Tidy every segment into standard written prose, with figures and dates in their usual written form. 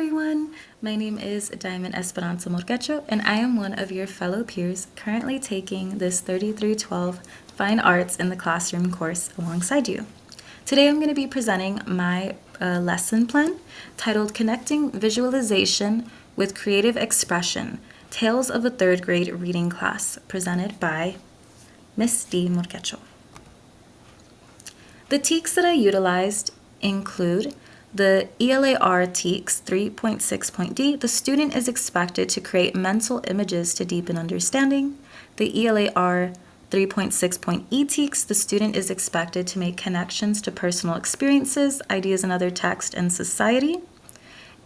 everyone, my name is Diamond Esperanza Morquecho, and I am one of your fellow peers currently taking this 3312 Fine Arts in the Classroom course alongside you. Today I'm going to be presenting my lesson plan titled Connecting Visualization with Creative Expression, Tales of a Third Grade Reading Class, presented by Miss D. Morquecho. The TEKS that I utilized include the ELAR TEKS 3.6.D. The student is expected to create mental images to deepen understanding. The ELAR 3.6.E TEKS, the student is expected to make connections to personal experiences, ideas in other text, and society.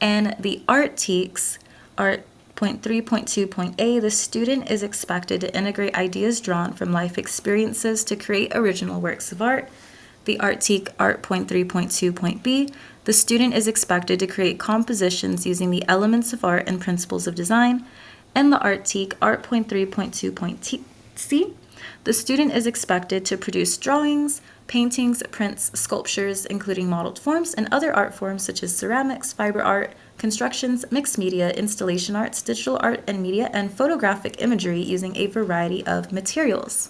And the ART TEKS, Art.3.2.A, the student is expected to integrate ideas drawn from life experiences to create original works of art. The Art TEK Art.3.2.B, the student is expected to create compositions using the elements of art and principles of design. And the Art TEK Art.3.2.C, the student is expected to produce drawings, paintings, prints, sculptures, including modeled forms, and other art forms such as ceramics, fiber art, constructions, mixed media, installation arts, digital art and media, and photographic imagery using a variety of materials.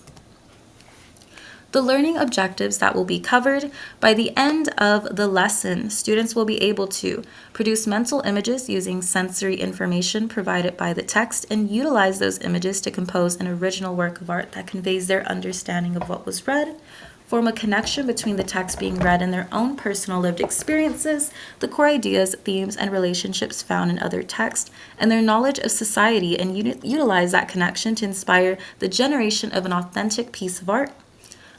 The learning objectives that will be covered by the end of the lesson, students will be able to produce mental images using sensory information provided by the text and utilize those images to compose an original work of art that conveys their understanding of what was read, form a connection between the text being read and their own personal lived experiences, the core ideas, themes, and relationships found in other texts, and their knowledge of society, and utilize that connection to inspire the generation of an authentic piece of art.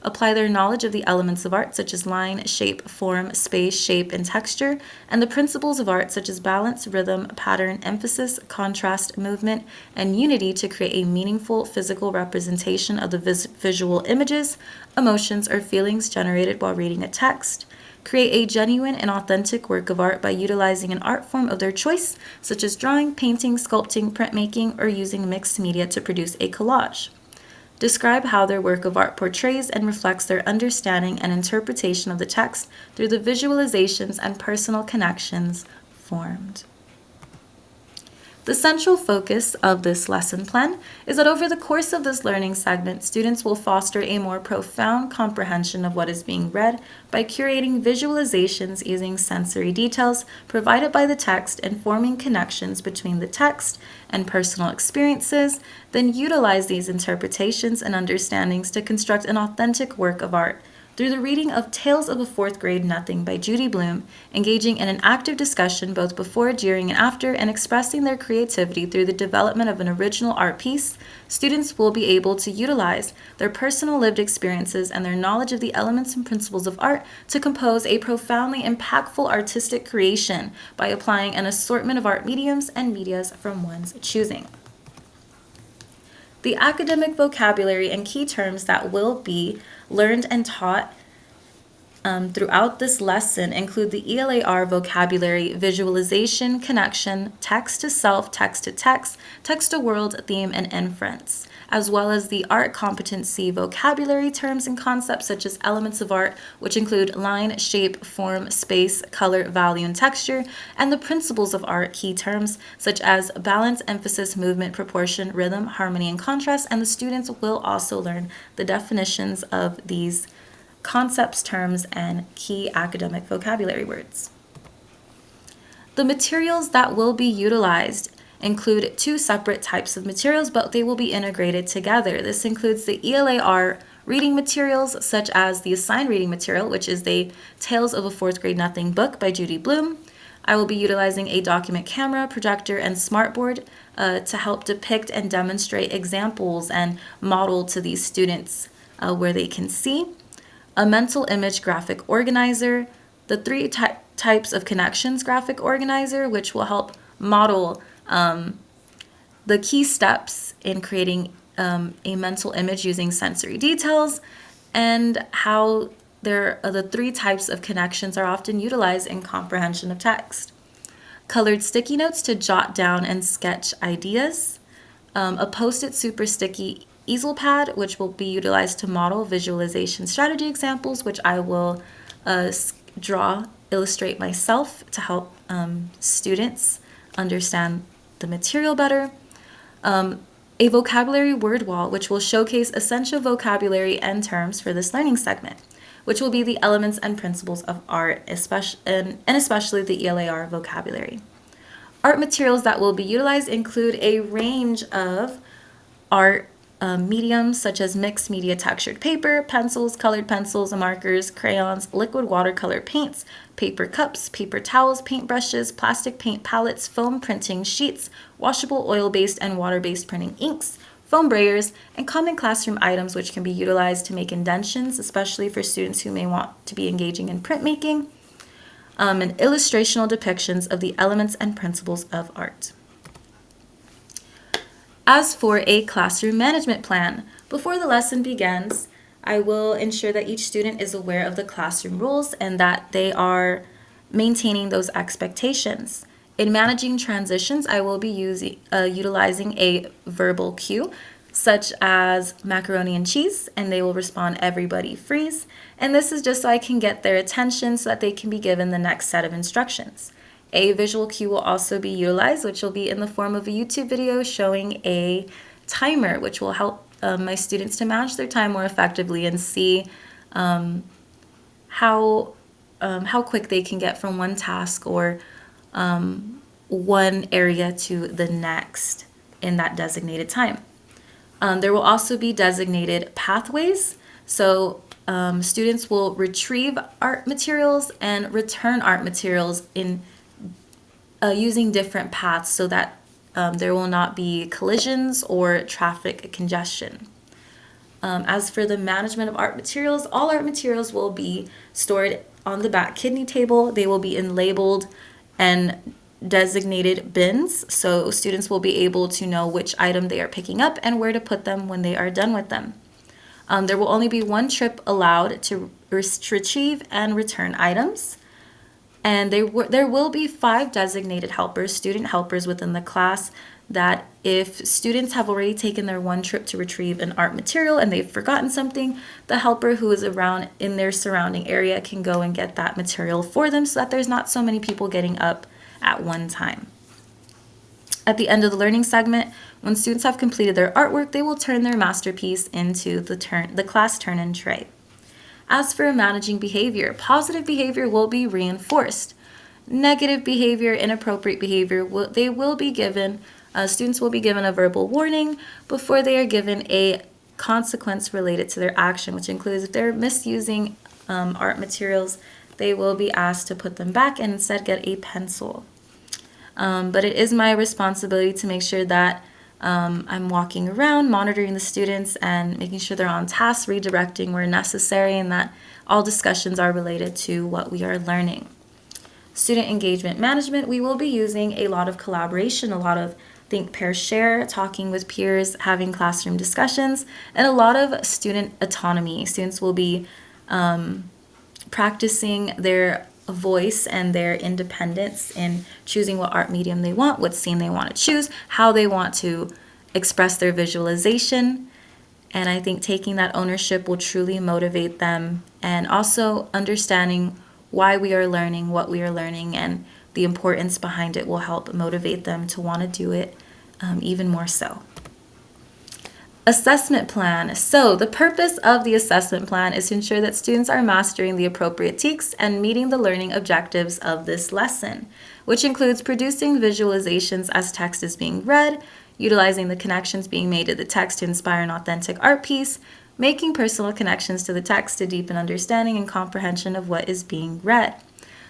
Apply their knowledge of the elements of art such as line, shape, form, space, shape, and texture, and the principles of art such as balance, rhythm, pattern, emphasis, contrast, movement, and unity to create a meaningful physical representation of the visual images, emotions, or feelings generated while reading a text. Create a genuine and authentic work of art by utilizing an art form of their choice, such as drawing, painting, sculpting, printmaking, or using mixed media to produce a collage. Describe how their work of art portrays and reflects their understanding and interpretation of the text through the visualizations and personal connections formed. The central focus of this lesson plan is that over the course of this learning segment, students will foster a more profound comprehension of what is being read by curating visualizations using sensory details provided by the text and forming connections between the text and personal experiences, then utilize these interpretations and understandings to construct an authentic work of art. Through the reading of Tales of a Fourth Grade Nothing by Judy Blume, engaging in an active discussion both before, during, and after, and expressing their creativity through the development of an original art piece, students will be able to utilize their personal lived experiences and their knowledge of the elements and principles of art to compose a profoundly impactful artistic creation by applying an assortment of art mediums and medias from one's choosing. The academic vocabulary and key terms that will be learned and taught throughout this lesson include the ELAR vocabulary, visualization, connection, text to self, text to text, text to world, theme, and inference, as well as the art competency vocabulary terms and concepts such as elements of art, which include line, shape, form, space, color, value, and texture, and the principles of art key terms such as balance, emphasis, movement, proportion, rhythm, harmony, and contrast, and the students will also learn the definitions of these concepts, terms, and key academic vocabulary words. The materials that will be utilized include two separate types of materials, but they will be integrated together. This includes the ELAR reading materials, such as the assigned reading material, which is the Tales of a Fourth Grade Nothing book by Judy Blume. I will be utilizing a document camera, projector, and smartboard to help depict and demonstrate examples and model to these students where they can see. A mental image graphic organizer, the three types of connections graphic organizer, which will help model the key steps in creating a mental image using sensory details, and how the three types of connections are often utilized in comprehension of text. Colored sticky notes to jot down and sketch ideas. A Post-it super sticky easel pad, which will be utilized to model visualization strategy examples, which I will draw illustrate myself to help students understand the material better. A vocabulary word wall, which will showcase essential vocabulary and terms for this learning segment, which will be the elements and principles of art, especially the ELAR vocabulary. Art materials that will be utilized include a range of art mediums such as mixed media textured paper, pencils, colored pencils, markers, crayons, liquid watercolor paints, paper cups, paper towels, paintbrushes, plastic paint palettes, foam printing sheets, washable oil-based and water-based printing inks, foam brayers, and common classroom items which can be utilized to make indentions, especially for students who may want to be engaging in printmaking, and illustrational depictions of the elements and principles of art. As for a classroom management plan, before the lesson begins, I will ensure that each student is aware of the classroom rules and that they are maintaining those expectations. In managing transitions, I will be utilizing a verbal cue, such as macaroni and cheese, and they will respond, "Everybody freeze." And this is just so I can get their attention so that they can be given the next set of instructions. A visual cue will also be utilized, which will be in the form of a YouTube video showing a timer, which will help my students to manage their time more effectively and see how quick they can get from one task or one area to the next in that designated time. There will also be designated pathways. So students will retrieve art materials and return art materials in using different paths so that there will not be collisions or traffic congestion. As for the management of art materials, all art materials will be stored on the back kidney table. They will be in labeled and designated bins, so students will be able to know which item they are picking up and where to put them when they are done with them. There will only be one trip allowed to retrieve and return items. And there will be 5 designated helpers, student helpers within the class, that if students have already taken their one trip to retrieve an art material and they've forgotten something, the helper who is around in their surrounding area can go and get that material for them so that there's not so many people getting up at one time. At the end of the learning segment, when students have completed their artwork, they will turn their masterpiece into the class turn-in tray. As for managing behavior, positive behavior will be reinforced. Negative behavior, inappropriate behavior, students will be given a verbal warning before they are given a consequence related to their action, which includes if they're misusing art materials, they will be asked to put them back and instead get a pencil. But it is my responsibility to make sure that I'm walking around, monitoring the students, and making sure they're on task, redirecting where necessary, and that all discussions are related to what we are learning. Student engagement management, we will be using a lot of collaboration, a lot of think, pair, share, talking with peers, having classroom discussions, and a lot of student autonomy. Students will be practicing their voice and their independence in choosing what art medium they want, what scene they want to choose, how they want to express their visualization. And I think taking that ownership will truly motivate them, and also understanding why we are learning, what we are learning, and the importance behind it will help motivate them to want to do it even more so. Assessment plan. So the purpose of the assessment plan is to ensure that students are mastering the appropriate TEKS and meeting the learning objectives of this lesson, which includes producing visualizations as text is being read, utilizing the connections being made to the text to inspire an authentic art piece, making personal connections to the text to deepen understanding and comprehension of what is being read.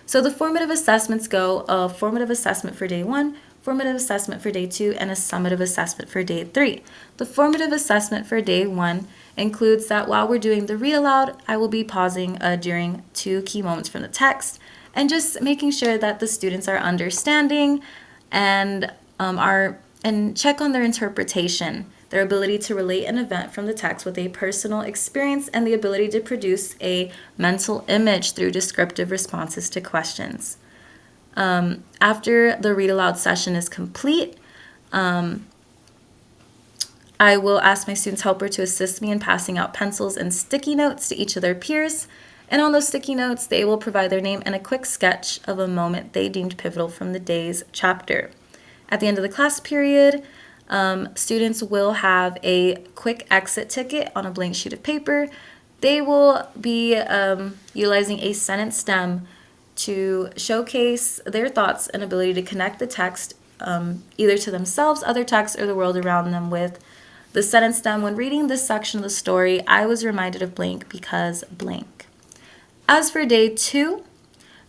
So the formative assessments go a formative assessment for day 1, formative assessment for day 2, and a summative assessment for day 3. The formative assessment for day 1 includes that while we're doing the read aloud, I will be pausing during 2 key moments from the text and just making sure that the students are understanding and check on their interpretation, their ability to relate an event from the text with a personal experience, and the ability to produce a mental image through descriptive responses to questions. After the read aloud session is complete, I will ask my students helper to assist me in passing out pencils and sticky notes to each of their peers. And on those sticky notes, they will provide their name and a quick sketch of a moment they deemed pivotal from the day's chapter. At the end of the class period, students will have a quick exit ticket on a blank sheet of paper. They will be utilizing a sentence stem to showcase their thoughts and ability to connect the text either to themselves, other texts, or the world around them with the sentence stem. When reading this section of the story, I was reminded of blank because blank. As for day 2,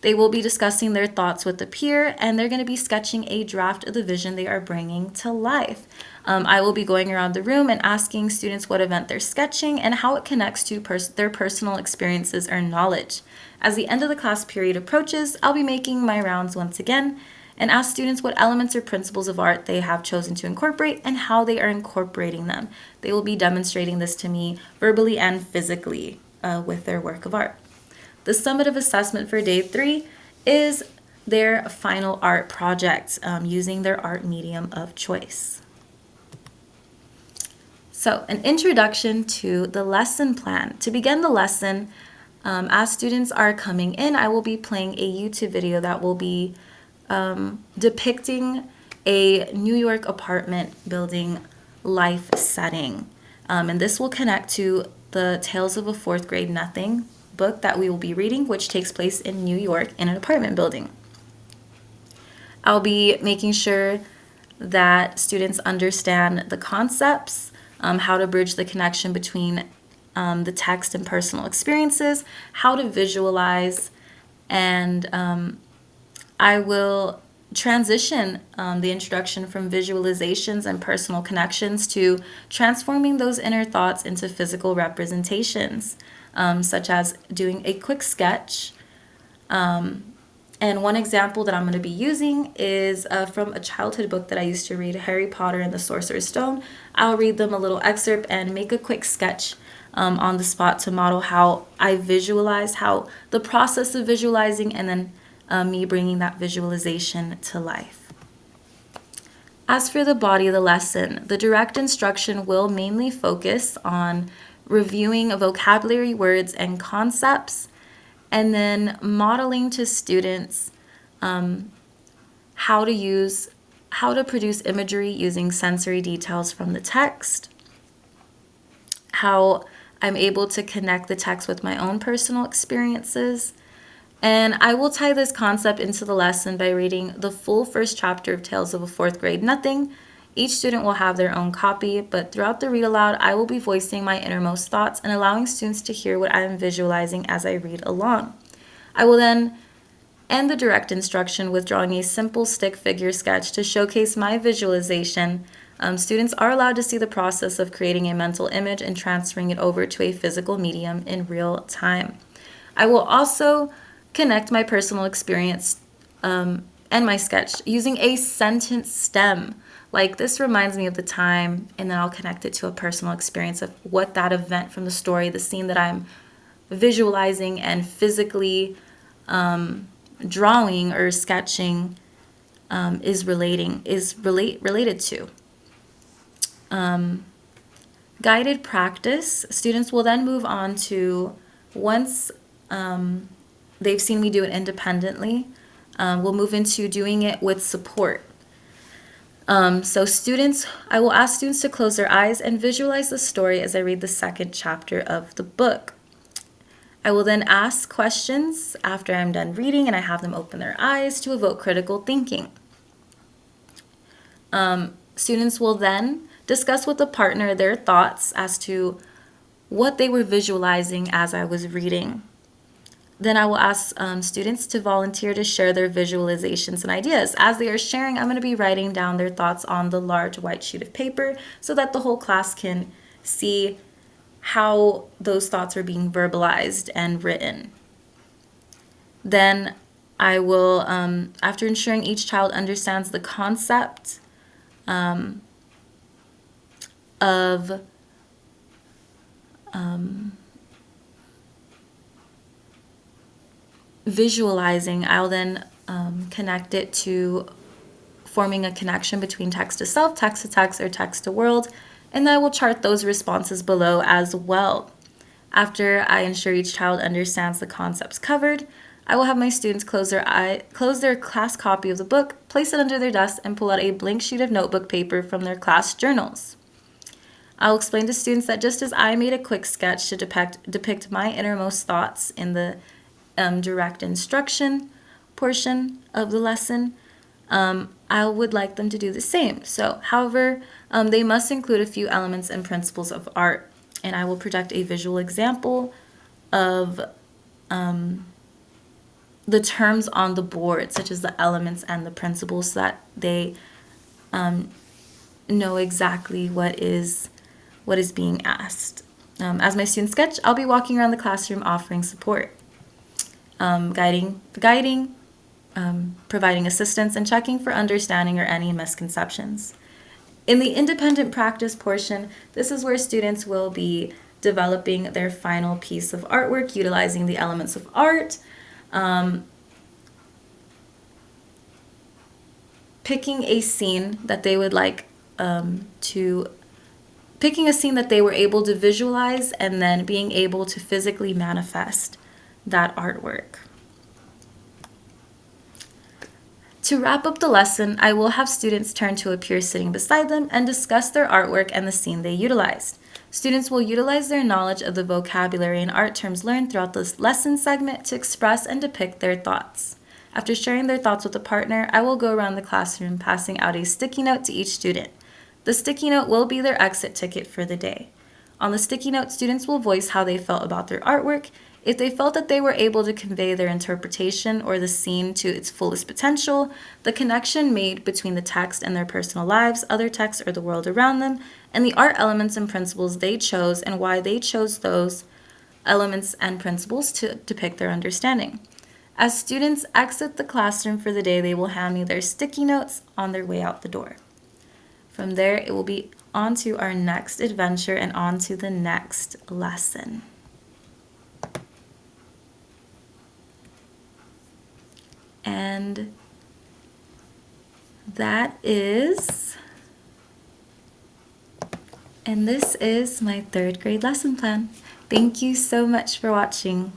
they will be discussing their thoughts with the peer, and they're going to be sketching a draft of the vision they are bringing to life. I will be going around the room and asking students what event they're sketching and how it connects to their personal experiences or knowledge. As the end of the class period approaches, I'll be making my rounds once again and ask students what elements or principles of art they have chosen to incorporate and how they are incorporating them. They will be demonstrating this to me verbally and physically with their work of art. The summative assessment for day 3 is their final art project using their art medium of choice. So, an introduction to the lesson plan. To begin the lesson, as students are coming in, I will be playing a YouTube video that will be depicting a New York apartment building life setting. And this will connect to the Tales of a Fourth Grade Nothing book that we will be reading, which takes place in New York in an apartment building. I'll be making sure that students understand the concepts, how to bridge the connection between the text and personal experiences, how to visualize, and I will transition the introduction from visualizations and personal connections to transforming those inner thoughts into physical representations, such as doing a quick sketch. And one example that I'm going to be using is from a childhood book that I used to read, Harry Potter and the Sorcerer's Stone. I'll read them a little excerpt and make a quick sketch on the spot to model how I visualize, how the process of visualizing, and then me bringing that visualization to life. As for the body of the lesson, the direct instruction will mainly focus on reviewing vocabulary, words, and concepts, and then modeling to students how to produce imagery using sensory details from the text, how I'm able to connect the text with my own personal experiences. And I will tie this concept into the lesson by reading the full first chapter of Tales of a Fourth Grade Nothing. Each student will have their own copy, but throughout the read aloud, I will be voicing my innermost thoughts and allowing students to hear what I am visualizing as I read along. I will then end the direct instruction with drawing a simple stick figure sketch to showcase my visualization. Students are allowed to see the process of creating a mental image and transferring it over to a physical medium in real time. I will also connect my personal experience and my sketch using a sentence stem. Like, this reminds me of the time, and then I'll connect it to a personal experience of what that event from the story, the scene that I'm visualizing and physically drawing or sketching is related to. Guided practice. Students will then move on to, once they've seen me do it independently, we'll move into doing it with support. So I will ask students to close their eyes and visualize the story as I read the second chapter of the book. I will then ask questions after I'm done reading and I have them open their eyes to evoke critical thinking. Students will then discuss with the partner their thoughts as to what they were visualizing as I was reading. Then I will ask students to volunteer to share their visualizations and ideas. As they are sharing, I'm going to be writing down their thoughts on the large white sheet of paper so that the whole class can see how those thoughts are being verbalized and written. Then I will, after ensuring each child understands the concept of visualizing, I'll then connect it to forming a connection between text to self, text to text, or text to world, and then I will chart those responses below as well. After I ensure each child understands the concepts covered, I will have my students close their class copy of the book, place it under their desk, and pull out a blank sheet of notebook paper from their class journals. I'll explain to students that just as I made a quick sketch to depict my innermost thoughts in the direct instruction portion of the lesson, I would like them to do the same. So, however, they must include a few elements and principles of art, and I will project a visual example of the terms on the board, such as the elements and the principles, so that they know exactly what is being asked. As my students sketch, I'll be walking around the classroom offering support, guiding, providing assistance, and checking for understanding or any misconceptions. In the independent practice portion, this is where students will be developing their final piece of artwork, utilizing the elements of art, picking a scene that they would like picking a scene that they were able to visualize, and then being able to physically manifest that artwork. To wrap up the lesson, I will have students turn to a peer sitting beside them and discuss their artwork and the scene they utilized. Students will utilize their knowledge of the vocabulary and art terms learned throughout this lesson segment to express and depict their thoughts. After sharing their thoughts with a partner, I will go around the classroom passing out a sticky note to each student. The sticky note will be their exit ticket for the day. On the sticky note, students will voice how they felt about their artwork. If they felt that they were able to convey their interpretation or the scene to its fullest potential, the connection made between the text and their personal lives, other texts, or the world around them, and the art elements and principles they chose and why they chose those elements and principles to depict their understanding. As students exit the classroom for the day, they will hand me their sticky notes on their way out the door. From there, it will be on to our next adventure and on to the next lesson. And this is my 3rd grade lesson plan. Thank you so much for watching.